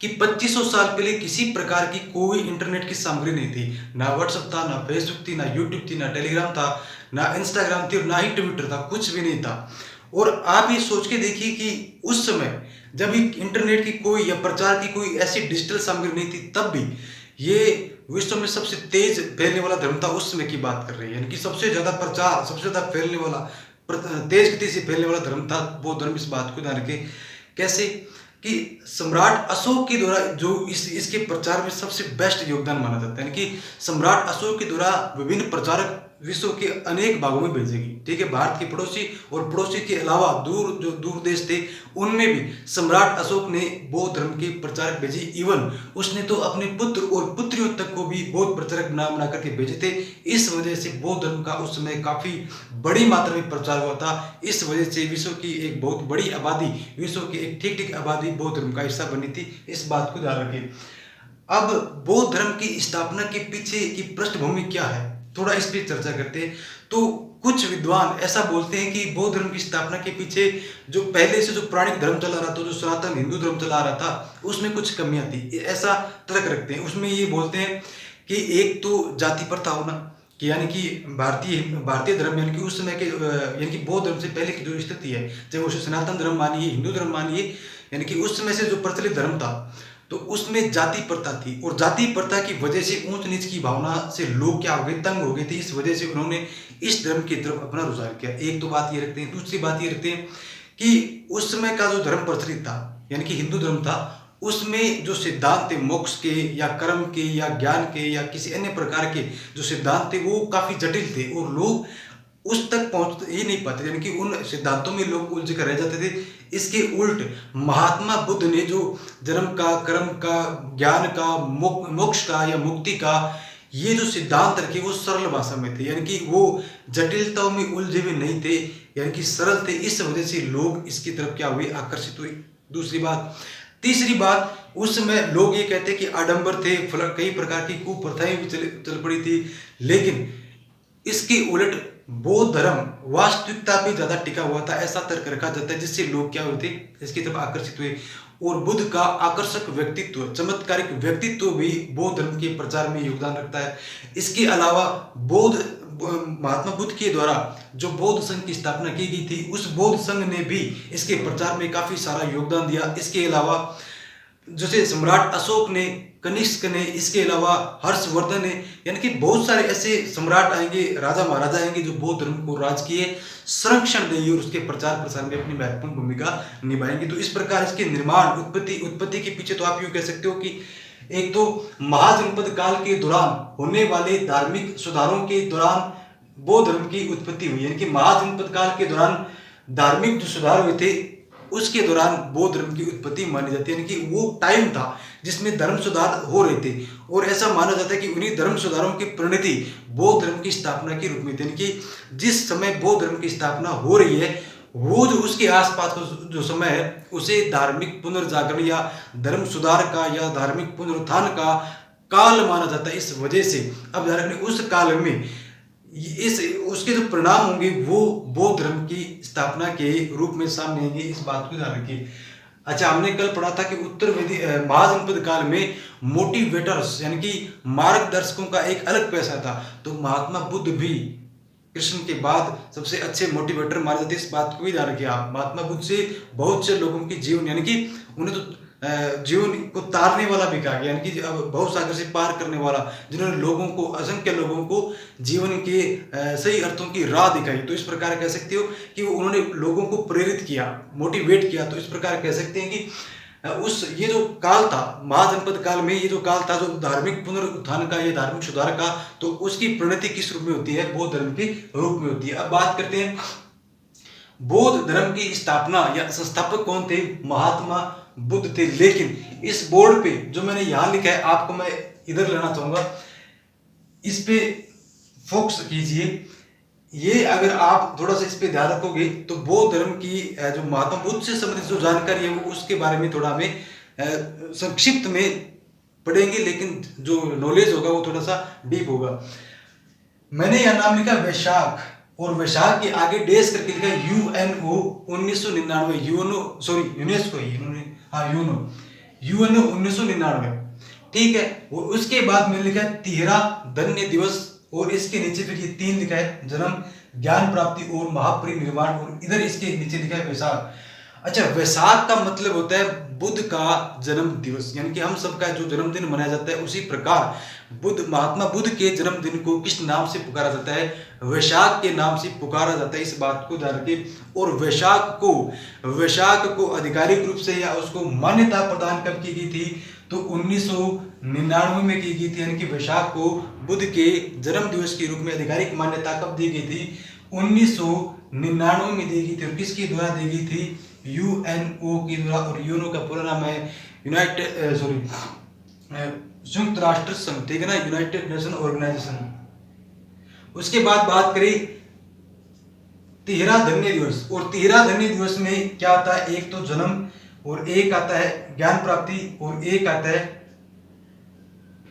कि 2500 साल पहले किसी प्रकार की कोई इंटरनेट की सामग्री नहीं थी। ना व्हाट्सएप था, ना फेसबुक थी, ना यूट्यूब थी, ना टेलीग्राम था, ना इंस्टाग्राम थी और ना ही ट्विटर था, कुछ भी नहीं था। और आप ये सोच के देखिए कि उस समय जब इंटरनेट की कोई या प्रचार की कोई ऐसी डिजिटल सामग्री नहीं थी, तब भी ये विश्व में सबसे तेज फैलने वाला धर्म था। उस समय की बात कर रही है, यानी कि सबसे ज्यादा प्रचार, सबसे ज्यादा फैलने वाला, तेज गति से फैलने वाला धर्म था बौद्ध धर्म। इस बात को ध्यान रखें। कैसे कि सम्राट अशोक के द्वारा जो इसके प्रचार में सबसे बेस्ट योगदान माना जाता है, यानी कि सम्राट अशोक के द्वारा विभिन्न प्रचारक विश्व के अनेक भागों में भेजेगी। ठीक है, भारत के पड़ोसी और पड़ोसी के अलावा जो दूर देश थे, उनमें भी सम्राट अशोक ने बौद्ध धर्म के प्रचारक भेजे। इवन उसने तो अपने पुत्र और पुत्रियों तक को भी बौद्ध प्रचारक नाम बना करके भेजे थे। इस वजह से बौद्ध धर्म का उस समय काफी बड़ी मात्रा में प्रचार हुआ था। इस वजह से विश्व की एक बहुत बड़ी आबादी, विश्व की एक ठीक ठीक आबादी बौद्ध धर्म का हिस्सा बनी थी। इस बात को ध्यान रखें। अब बौद्ध धर्म की स्थापना के पीछे की पृष्ठभूमि क्या है, थोड़ा इस पे चर्चा करते हैं। तो कुछ विद्वान ऐसा बोलते हैं कि बौद्ध धर्म की स्थापना के पीछे जो पहले से जो प्राणिक धर्म चला रहा था, जो सनातन हिंदू धर्म चला रहा था, उसमें कुछ कमियां थी, ऐसा तर्क रखते हैं। उसमें ये बोलते हैं कि एक तो जाति प्रथा होना, कि यानी कि भारतीय धर्म, यानी कि उस समय के यानी कि बौद्ध धर्म से पहले की जो स्थिति है, चाहे उसे सनातन धर्म मानिए, हिंदू धर्म मानिए, यानी कि उस समय से जो प्रचलित धर्म था, तो उसमें जाति प्रथा थी। और जाति प्रथा की वजह से ऊंच नीच की भावना से लोग क्या हो गए, तंग हो गए थे। इस वजह से उन्होंने इस धर्म की तरफ अपना रुझान किया। एक तो बात ये रखते हैं। दूसरी बात ये रखते हैं कि उस समय का जो धर्म प्रचलित था, यानी कि हिंदू धर्म था, उसमें जो सिद्धांत थे मोक्ष के या कर्म के या ज्ञान के या किसी अन्य प्रकार के जो सिद्धांत थे, वो काफी जटिल थे और लोग उस तक पहुंच ही नहीं पाते, यानी कि उन सिद्धांतों में लोग उलझ कर रह जाते थे। इसके उल्ट महात्मा बुद्ध ने जो जन्म का, कर्म का, ज्ञान का, मोक्ष का या मुक्ति का ये जो सिद्धांत रखे, वो सरल भाषा में थे, यानी कि वो जटिलताओं में उलझे हुए नहीं थे, यानी कि सरल थे। इस वजह से लोग इसकी तरफ क्या हुए, आकर्षित हुए। दूसरी बात। तीसरी बात, उस समय लोग ये कहते हैं कि आडंबर थे, कई प्रकार की कुप्रथाएं भी चल पड़ी थी, लेकिन इसके उलट बौद्ध धर्म वास्तविकता पे ज्यादा टिका हुआ था, ऐसा तर्क रखा जाता है, जिससे लोग क्या हुए थे, इसकी तरफ आकर्षित हुए। और बुद्ध का आकर्षक व्यक्तित्व, चमत्कारिक व्यक्तित्व भी बौद्ध धर्म के प्रचार में योगदान रखता है। इसके अलावा महात्मा बुद्ध के द्वारा जो बौद्ध संघ की स्थापना की गई थी, उस बौद्ध संघ ने भी इसके प्रचार में काफी सारा योगदान दिया। इसके अलावा जैसे सम्राट अशोक ने, कनिष्क ने, इसके अलावा हर्षवर्धन ने, यानी कि बहुत सारे ऐसे सम्राट आएंगे, राजा महाराजा आएंगे जो बौद्ध धर्म को राज किए, संरक्षण देंगे और उसके प्रचार प्रसार में अपनी महत्वपूर्ण भूमिका निभाएंगे। तो इस प्रकार इसके निर्माण, उत्पत्ति के पीछे तो आप यूं कह सकते हो कि एक तो महाजनपद काल के दौरान होने वाले धार्मिक सुधारों के दौरान बौद्ध धर्म की उत्पत्ति हुई, यानी कि महाजनपद काल के दौरान धार्मिक जो सुधार हुए थे, उसके दौरान बौद्ध धर्म की उत्पत्ति मानी जाती है, यानी कि वो टाइम था जिसमें धर्म सुधार हो रहे थे। और ऐसा माना जाता है कि उन्हीं धर्म सुधारों की परिणति बौद्ध धर्म की स्थापना के रूप में थी, यानी कि जिस समय बौद्ध धर्म की स्थापना हो रही है, वो जो उसके आसपास का जो समय है, उसे धार्मिक पुनर्जागरण या धर्म सुधार का या धार्मिक पुनरुत्थान का काल माना जाता है। इस वजह से अब उस काल में इस उसके जो परिणाम होंगे वो बौद्ध धर्म की स्थापना के रूप में सामने आएंगे। इस बात को ध्यान रखिए। अच्छा, हमने कल पढ़ा था कि उत्तर वेदी महाजनपद काल में मोटिवेटर्स, यानी कि मार्गदर्शकों का एक अलग पैसा था। तो महात्मा बुद्ध भी कृष्ण के बाद सबसे अच्छे मोटिवेटर माने जाते हैं। इस बात को भी ध्यान रखिए आप। महात्मा बुद्ध से बहुत से लोगों की जीवन, यानी कि उन्हें तो जीवन को तारने वाला भी कहा गया, यानी कि बहुत सागर से पार करने वाला, जिन्होंने लोगों को, असंख्य लोगों को जीवन के सही अर्थों की राह दिखाई। तो इस प्रकार कह सकते हो कि उन्होंने लोगों को प्रेरित किया, मोटिवेट किया। तो इस प्रकार कह सकते हैं कि ये जो काल था महाजनपद काल में, ये जो काल था जो धार्मिक पुनरुत्थान का या धार्मिक सुधार का, तो उसकी परिणति किस रूप में होती है, बौद्ध धर्म के रूप में होती है। अब बात करते हैं बौद्ध धर्म की स्थापना या संस्थापक कौन थे, महात्मा बुद्ध थे। लेकिन इस बोर्ड पे जो मैंने यहां लिखा है, आपको मैं इधर लेना चाहूंगा, इस पे फोकस कीजिए। ये अगर आप थोड़ा सा इस पे ध्यान रखोगे तो बौद्ध धर्म की जो महात्मा बुद्ध से संबंधित जो जानकारी है वो उसके बारे में थोड़ा हमें संक्षिप्त में पढ़ेंगे, लेकिन जो नॉलेज होगा वो थोड़ा सा डीप होगा। मैंने यह नाम लिखा वैशाख, और वैशाख के आगे डेस करके लिखा UNO 1999, यूनो, सॉरी यूनेस्को ही इन्होंने, हाँ यूनो, यूएनओ 1999, ठीक है। वो उसके बाद मैंने लिखा है 13 धन्य दिवस, और इसके नीचे फिर ये 3 लिखा है, जन्म, ज्ञान प्राप्ति और महापरिनिर्वाण, और इधर इसके नीचे लिखा है वैशाख। अच्छा, वैशाख का मतलब होता है बुद्ध का जन्म दिवस, यानी कि हम सबका जो जन्मदिन मनाया जाता है, उसी प्रकार महात्मा बुद्ध के जन्मदिन को किस नाम से पुकारा जाता है? वैशाख के नाम से पुकारा जाता है। इस बात को ध्यान रखिए। और वैशाख को आधिकारिक रूप से या उसको मान्यता प्रदान कब की गई थी? तो 1999 में की गई थी, यानी कि वैशाख को बुद्ध के जन्म दिवस के रूप में आधिकारिक मान्यता कब दी गई थी? 1999 में दी गई थी। और किसके द्वारा दी गई थी? यूएनओ के द्वारा। और यूएनओ का पूरा नाम है संयुक्त राष्ट्र संघ, ठीक है ना, यूनाइटेड नेशन ऑर्गेनाइजेशन। उसके बाद बात करें 13 धन्य दिवस, और 13 धन्य दिवस में क्या आता है? एक तो जन्म, और एक आता है ज्ञान प्राप्ति, और एक आता है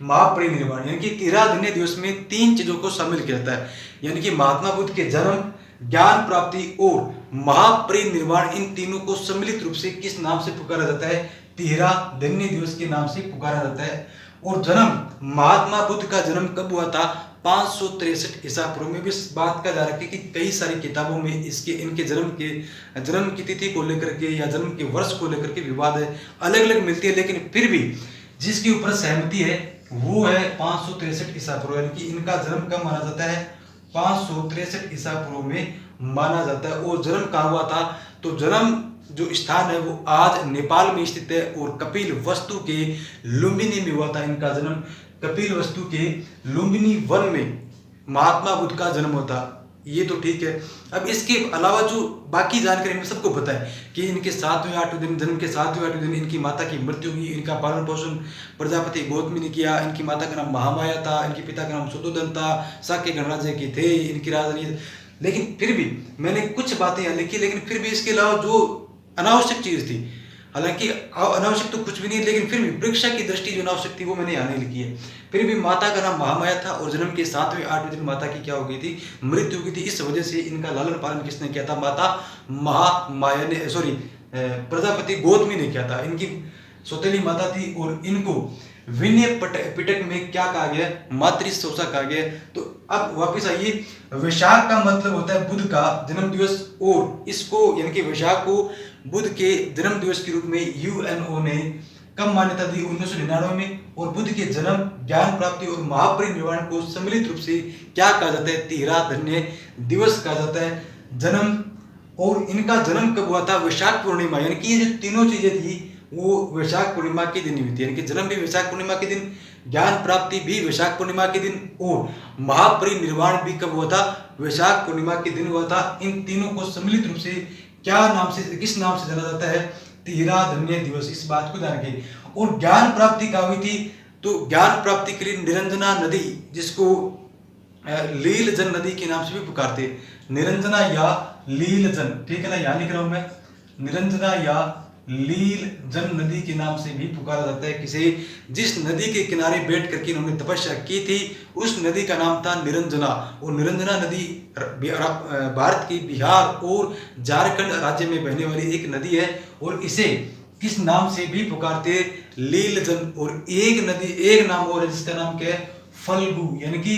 महापरिनिर्वाण। यानी कि 13 धन्य दिवस में 3 चीजों को शामिल किया जाता है, यानी कि महात्मा बुद्ध के जन्म, ज्ञान प्राप्ति और महापरिनिर्वाण, इन तीनों को सम्मिलित रूप से किस नाम से पुकारा जाता है? 13 धन्य दिवस के नाम से पुकारा जाता है। और जन्म, महात्मा बुद्ध का जन्म कब हुआ था? 563 ईसा पूर्व में। भी इस बात का ध्यान रखिए कि कई सारी किताबों में इनके जन्म की तिथि को लेकर के या जन्म के वर्ष को लेकर के विवाद है, अलग अलग मिलती है, लेकिन फिर भी जिसके ऊपर सहमति है वो है 563 ईसा पूर्व, यानी कि इनका जन्म कब माना जाता है? 563 ईसा पूर्व में माना जाता है। और जन्म कहाँ हुआ था? तो जन्म जो स्थान है वो आज नेपाल में स्थित है, और कपिल वस्तु के लुम्बिनी में हुआ था इनका जन्म। कपिल वस्तु के लुम्बिनी वन में महात्मा बुद्ध का जन्म होता, ये तो ठीक है। अब इसके अलावा जो बाकी जानकारी हमें सबको पता है कि इनके 7वें 8वें दिन, जन्म के 7वें 8वें दिन इनकी माता की मृत्यु हुई। इनका पालन पोषण प्रजापति गौतमी ने किया। इनकी माता का नाम महामाया था, इनके पिता का नाम शुद्धोधन था, शाक्य गणराज्य के थे इनकी राजधानी। लेकिन फिर भी मैंने कुछ बातें यहाँ लिखी, लेकिन फिर भी इसके अलावा जो अनावश्यक चीज थी, हालांकि अनावश्यक तो कुछ भी नहीं, लेकिन फिर भी परीक्षा की दृष्टि जो अनावश्यक थी वो मैंने यहाँ नहीं लिखी है। फिर भी माता का नाम महामाया था, और जन्म के 7वें 8वें दिन माता की क्या हो गई थी? मृत्यु हो गई थी। इस वजह से इनका लालन पालन किसने किया था? माता महामाया ने, प्रजापति गौतमी ने किया था। इनकी सौतेली माता थी, और इनको विनय पिटक में क्या कहा गया? मातृशोषा कहा गया। तो अब वापस आइए, वैशाख का मतलब होता है बुद्ध का जन्म दिवस, और इसको यानी कि वैशाख को बुद्ध के जन्म दिवस के रूप में यूएनओ ने कब मान्यता दी? 1999 में। और बुद्ध के जन्म, ज्ञान प्राप्ति और महापरिनिर्वाण को सम्मिलित रूप से क्या कहा जाता है? 13 धन्य दिवस कहा जाता है। जन्म, और इनका जन्म कब हुआ था? वैशाख पूर्णिमा, यानी कि ये जो तीनों चीजें थी वो वैशाख पूर्णिमा के दिन हुई थी, यानी कि जन्म भी वैशाख पूर्णिमा के दिन, ज्ञान प्राप्ति भी वैशाख पूर्णिमा के दिन, और महापरिनिर्वाण भी कब हुआ था? वैशाख पूर्णिमा के दिन हुआ था। इन तीनों को सम्मिलित रूप से क्या नाम से, किस नाम से जाना जाता है? 13 धन्य दिवस। इस बात को ध्यान रखिए। और ज्ञान प्राप्ति कहाँ हुई थी? तो ज्ञान प्राप्ति के लिए निरंजना नदी, जिसको लीलजन नदी के नाम से भी पुकारते, निरंजना या लीलजन, ठीक है ना, यहाँ लिख रहा हूं मैं, निरंजना या लीलजन नदी के नाम से भी पुकारा जाता है। किसे? जिस नदी के किनारे बैठ करके इन्होंने तपस्या की थी, उस नदी का नाम था निरंजना। और निरंजना नदी भारत के बिहार और झारखंड राज्य में बहने वाली एक नदी है, और इसे किस नाम से भी पुकारते? लीलजन। और एक नाम और है जिसका नाम क्या है? फल्गु, यानी कि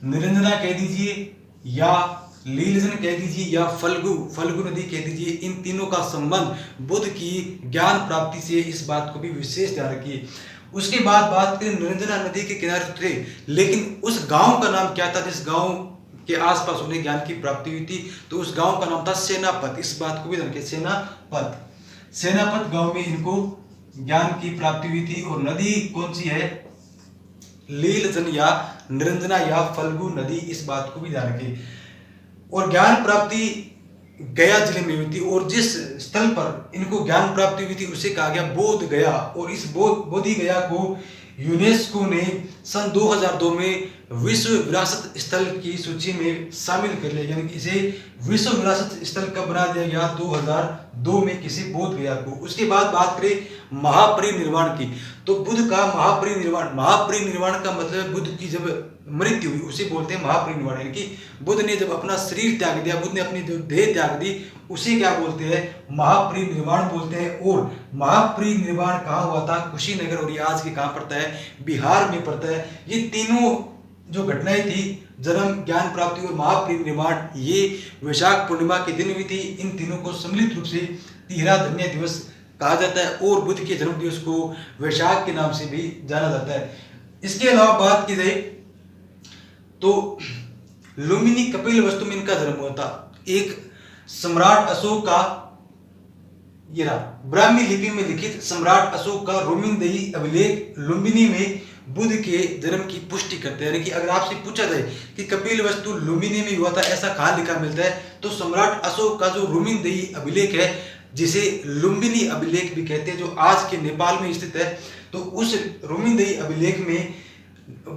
निरंजना कह दीजिए या लीलजन कह दीजिए या फल्गु नदी कह दीजिए। इन तीनों का संबंध बुद्ध की ज्ञान प्राप्ति से, इस बात को भी विशेष ध्यान रखिए। उसके बाद बात करें, निरंजना नदी के किनारे थे, लेकिन उस गांव का नाम क्या था जिस गांव के आसपास उन्हें ज्ञान की प्राप्ति हुई थी? तो उस गांव का नाम था सेनापत। इस बात को भी ध्यान रखिए, सेनापत गांव में इनको ज्ञान की प्राप्ति हुई थी। और नदी कौन सी है? लीलजन या निरंजना या फल्गु नदी, इस बात को भी ध्यान रखिए। और ज्ञान प्राप्ति गया जिले में हुई थी, और जिस स्थल पर इनको ज्ञान प्राप्ति हुई थी उसे कहा गया बोध गया। और इस बोधि गया को यूनेस्को ने सन 2002 में विश्व विरासत स्थल की सूची में शामिल कर लिया, यानी कि इसे विश्व विरासत स्थल कब बना दिया गया? 2002 में किसी बोध गया को। उसके बाद बात करें महापरिनिर्वाण की, तो बुद्ध का महापरिनिर्वाण का मतलब बुद्ध की जब मृत्यु हुई उसे बोलते हैं महापरिनिर्वाण, यानी कि बुद्ध ने जब अपना शरीर त्याग दिया, बुद्ध ने अपनी जो देह त्याग दी, उसे क्या बोलते हैं, महापरिनिर्वाण बोलते हैं। और महापरिनिर्वाण कहाँ हुआ था, कुशीनगर, और ये आज के कहाँ पड़ता है, बिहार में पड़ता है। ये तीनों जो घटनाएं थी, जन्म, ज्ञान प्राप्ति और महापरिनिर्वाण, ये वैशाख पूर्णिमा के दिन हुई थी। इन तीनों को सम्मिलित रूप से तिहरा धन्य दिवस कहा जाता है और बुद्ध के जन्म दिवस को वैशाख के नाम से भी जाना जाता है। इसके अलावा बात की जाए तो लुम्बिनी कपिलवस्तु में इनका जन्म हुआ था। एक सम्राट अशोक का, ये रहा ब्राह्मी लिपि में लिखित सम्राट अशोक का रोमिंदेई अभिलेख लुम्बिनी में बुद्ध के जन्म की पुष्टि करते हैं। यानी कि अगर आपसे पूछा जाए कि कपिलवस्तु लुम्बिनी में हुआ था, ऐसा कहाँ लिखा मिलता है, तो सम्राट अशोक का जो रोमिंदेई अभिलेख है, जिसे लुम्बिनी अभिलेख भी कहते हैं, जो आज के नेपाल में स्थित है, तो उस रोमिंदेई अभिलेख में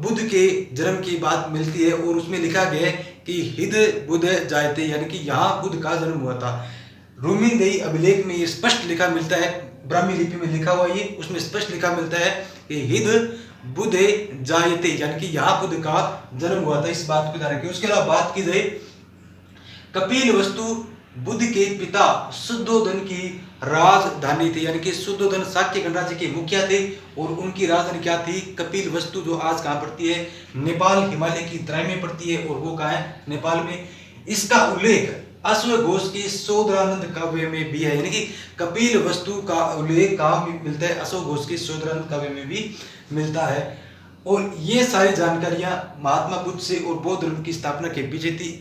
बुद्ध के जन्म की बात मिलती है और उसमें लिखा गया है कि हिद बुद्ध जायते, यानी कि यहाँ बुद्ध का जन्म हुआ था। रोमिंदेई अभिलेख में ये स्पष्ट लिखा मिलता है, ब्राह्मी लिपि में लिखा हुआ ये, उसमें स्पष्ट लिखा मिलता है कि हिद बुद्ध जायते, यानी कि यहाँ बुद्ध का जन्म हुआ था। इस बात को ध्यान रखिए। उसके अलावा बात की जाए कपिलवस्तु बुद्ध के पिता शुद्धोधन की राजधानी थी, यानी कि शुद्धोधन शाक्य गणराज्य के मुखिया थे और उनकी राजधानी क्या थी, कपिलवस्तु, जो आज कहाँ पड़ती है, नेपाल हिमालय की तराई में पड़ती है, और वो कहाँ है, नेपाल में। इसका उल्लेख अश्वघोष की शोधरानंद काव्य में भी है, यानी कि कपिलवस्तु का उल्लेख कहाँ मिलता है, अश्वघोष के शोधरानंद काव्य में भी मिलता है। और ये सारी जानकारियां महात्मा बुद्ध से और बौद्ध धर्म की स्थापना के पीछे थी।